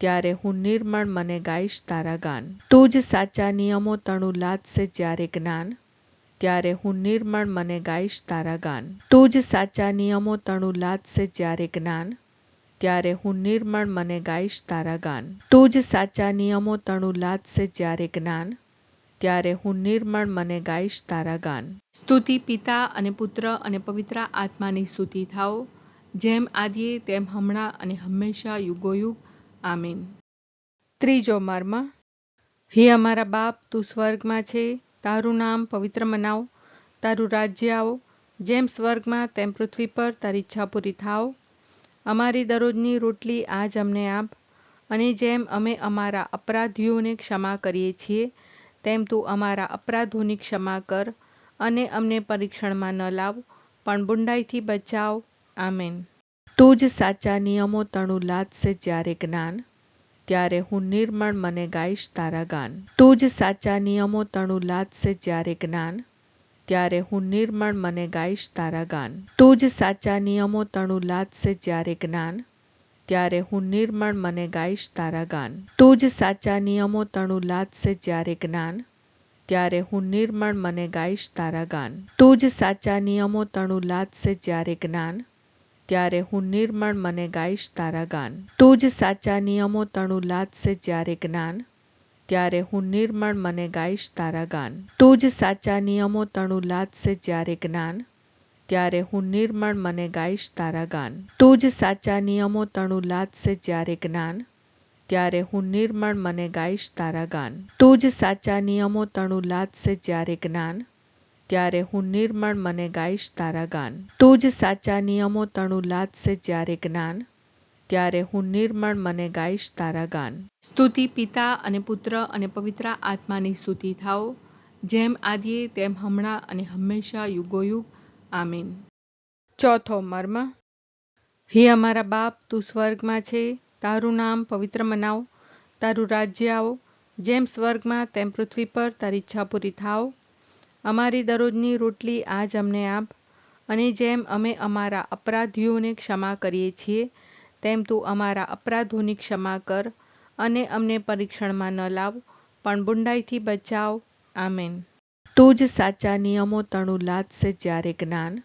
ત્યારે હું નિર્મળ મને ગાઈશ તારા ગાન. તું જ સાચા નિયમો તણું લાદશે જ્યારે જ્ઞાન. ત્યારે હું નિર્મળ મને ગાઈશ તારા ગાન. તું જ સાચા નિયમો તણું લાદશે જ્યારે જ્ઞાન, ત્યારે હું નિર્મળ મને ગાઈશ તારા ગાન. તું જ સાચા નિયમો તણું લાદશે જ્યારે જ્ઞાન, ત્યારે હું નિર્મળ મને ગાઈશ તારા ગાન. સ્તુતિ પિતા અને પુત્ર અને પવિત્ર આત્માની સ્તુતિ થાઓ, જેમ આદિએ તેમ હમણાં અને હંમેશા યુગોયુગ. આમીન. ત્રીજો મર્મ. હે અમારા બાપ, તું સ્વર્ગમાં છે, તારું નામ પવિત્ર મનાવ, તારું રાજ્ય આવો, જેમ સ્વર્ગમાં તેમ પૃથ્વી પર તારી ઈચ્છા પૂરી થાવ. અમારી દરરોજની રોટલી આજ અમને આપ, અને જેમ અમે અમારા અપરાધીઓને ક્ષમા કરીએ છીએ, તેમ તું અમારા અપરાધોની ક્ષમા કર, અને અમને પરીક્ષણમાં ન લાવ, પણ બુંડાઈથી બચાવ. આમેન. તું જ સાચા નિયમો તણું લાદશે જ્યારે જ્ઞાન, ત્યારે હું નિર્મળ મને ગાઈશ તારા ગાન. તું જ સાચા નિયમો તણું લાદશે જ્યારે જ્ઞાન, ત્યારે હું નિર્મળ મને ગાઈશ તારા ગાન. તું જ સાચા નિયમો તણું લાદશે જ્યારે જ્ઞાન, ત્યારે હું નિર્મળ મને ગાઈશ તારા ગાન. તું જ સાચા નિયમો તણું લાદશે જ્યારે જ્ઞાન, ત્યારે હું નિર્મળ મને ગાઈશ તારા ગાન. તું જ સાચા નિયમો તણું લાદશે જ્યારે જ્ઞાન, ત્યારે હું નિર્મળ મને ગાઈશ તારા ગાન. તું જ સાચા નિયમો તણું લાદશે જ્યારે જ્ઞાન, ત્યારે હું નિર્મળ મને ગાઈશ તારા ગાન. તું જ સાચા નિયમો તણું લાદશે જ્યારે જ્ઞાન, ત્યારે હું નિર્મળ મને ગાઈશ તારા ગાન. તું જ સાચા નિયમો તણું લાદશે જ્યારે જ્ઞાન, ત્યારે હું નિર્મળ મને ગાઈશ તારા ગાન. તું જ સાચા નિયમો તણું લાદશે જ્યારે જ્ઞાન, ત્યારે હું નિર્મળ મને ગાઈશ તારા ગાન. તું જ સાચા નિયમો તણું લાદશે જ્યારે જ્ઞાન, ત્યારે હું નિર્મળ મને ગાઈશ તારા ગાન. સ્તુતિ પિતા અને પુત્ર અને પવિત્ર આત્માની સ્તુતિ થાઓ, જેમ આદિએ તેમ હમણાં અને હંમેશા યુગોયુગ. આમીન. ચોથો મર્મ. હે અમારા બાપ, તું સ્વર્ગમાં છે, તારું નામ પવિત્ર મનાવ, તારું રાજ્ય આવો, જેમ સ્વર્ગમાં તેમ પૃથ્વી પર તારી ઈચ્છા પૂરી થાવ. અમારી દરરોજની રોટલી આજ અમને આપ, અને જેમ અમે અમારા અપરાધીઓને ક્ષમા કરીએ છીએ, તેમ તું અમારા અપરાધોની ક્ષમા કર, અને અમને પરીક્ષણમાં ન લાવ, પણ બુંડાઈથી બચાવ. આમેન. તું જ સાચા નિયમો તણું લાદશે જ્યારે જ્ઞાન,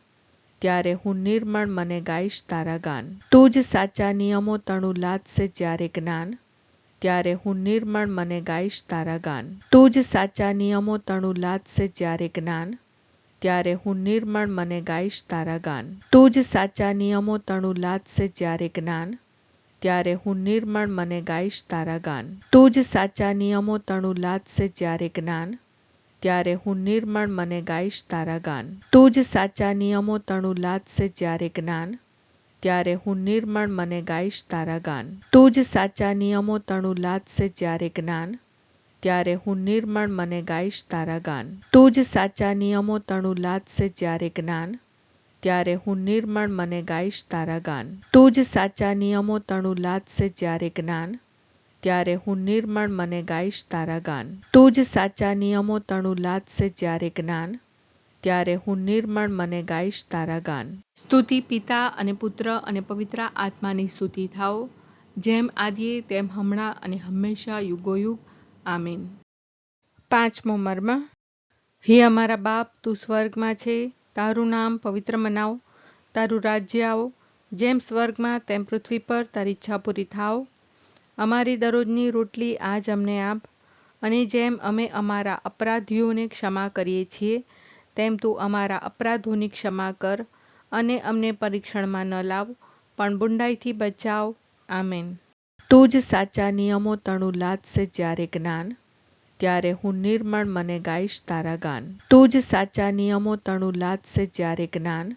ત્યારે હું નિર્મળ મને ગાઈશ તારા ગાન. તું જ સાચા નિયમો તણું લાદશે જ્યારે જ્ઞાન, ત્યારે હું નિર્મળ મને ગાઈશ તારા ગાન. તું જ સાચા નિયમો તણું લાદશે જ્યારે જ્ઞાન, ત્યારે હું નિર્મળ મને ગાઈશ તારા ગાન. તું જ સાચા નિયમો તણું લાદશે જ્યારે જ્ઞાન, ત્યારે હું નિર્મળ મને ગાઈશ તારા ગાન. તું જ સાચા નિયમો તણું લાદશે જ્યારે જ્ઞાન, ત્યારે હું નિર્મળ મને ગાઈશ તારા ગાન. તું જ સાચા નિયમો તણું લાદશે જ્યારે જ્ઞાન, ત્યારે હું નિર્મળ મને ગાઈશ તારા ગાન. તું જ સાચા નિયમો તણું લાદશે જ્યારે જ્ઞાન, ત્યારે હું નિર્મળ મને ગાઈશ તારા ગાન. તું જ સાચા નિયમો તણું લાદશે જ્યારે જ્ઞાન, ત્યારે હું નિર્મળ મને ગાઈશ તારા ગાન. તું જ સાચા નિયમો તણું લાદશે જ્યારે જ્ઞાન, ત્યારે હું નિર્મળ મને ગાઈશ તારા ગાન. તું જ સાચા નિયમો તણું લાદશે જ્યારે જ્ઞાન, ત્યારે હું નિર્મળ મને ગાઈશ તારા ગાન. સ્તુતિ પિતા અને પુત્ર અને પવિત્ર આત્માની સ્તુતિ થાઓ, જેમ આદિએ તેમ હમણાં અને હંમેશા યુગોયુગ. આમીન. પાંચમો મર્મ. હે અમારા બાપ, તું સ્વર્ગમાં છે, તારું નામ પવિત્ર મનાવ, તારું રાજ્ય આવો, જેમ સ્વર્ગમાં તેમ પૃથ્વી પર તારી ઈચ્છા પૂરી થાવ. અમારી દરરોજની રોટલી આજ અમને આપ, અને જેમ અમે અમારા અપરાધીઓને ક્ષમા કરીએ છીએ, તેમ તું અમારા અપરાધોની ક્ષમા કર, અને અમને પરીક્ષણમાં ન લાવ, પણ બુંડાઈથી બચાવ. આમેન. તું જ સાચા નિયમો તણું લાદશે જ્યારે જ્ઞાન, ત્યારે હું નિર્મળ મને ગાઈશ તારા ગાન. તું જ સાચા નિયમો તણું લાદશે જ્યારે જ્ઞાન,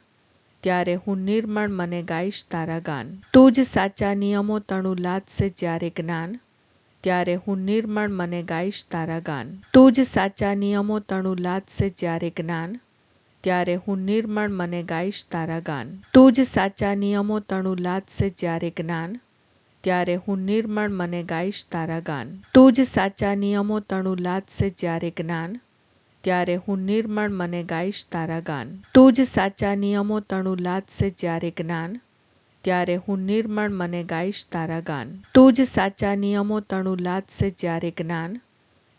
ત્યારે હું નિર્મળ મને ગાઈશ તારા ગાન. તું જ સાચા નિયમો તણું લાદશે જ્યારે જ્ઞાન, ત્યારે હું નિર્મળ મને ગાઈશ તારા ગાન. તું જ સાચા નિયમો તણું લાદશે જ્યારે જ્ઞાન, ત્યારે હું નિર્મળ મને ગાઈશ તારા ગાન. તું જ સાચા નિયમો તણું લાદશે જ્યારે જ્ઞાન, ત્યારે હું નિર્મળ મને ગાઈશ તારા ગાન. તું જ સાચા નિયમો તણું લાદશે જ્યારે જ્ઞાન, ત્યારે હું નિર્મળ મને ગાઈશ તારા ગાન. તું જ સાચા નિયમો તણું લાદશે જ્યારે જ્ઞાન, ત્યારે હું નિર્મળ મને ગાઈશ તારા ગાન. તું જ સાચા નિયમો તણું લાદશે જ્યારે જ્ઞાન,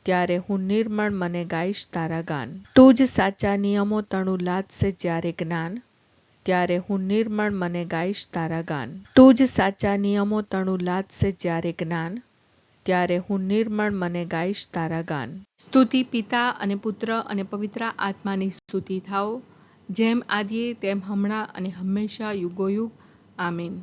ત્યારે હું નિર્મળ મને ગાઈશ તારા ગાન. તું જ સાચા નિયમો તણું લાદશે જ્યારે જ્ઞાન, ત્યારે હું નિર્મળ મને ગાઈશ તારા ગાન. તું જ સાચા નિયમો તણું લાદશે જ્યારે જ્ઞાન, ત્યારે હું નિર્મળ મને ગાઈશ તારા ગાન. સ્તુતિ પિતા અને પુત્ર અને પવિત્ર આત્માની સ્તુતિ થાઓ, જેમ આદિએ તેમ હમણાં અને હંમેશા યુગોયુગ. આમીન.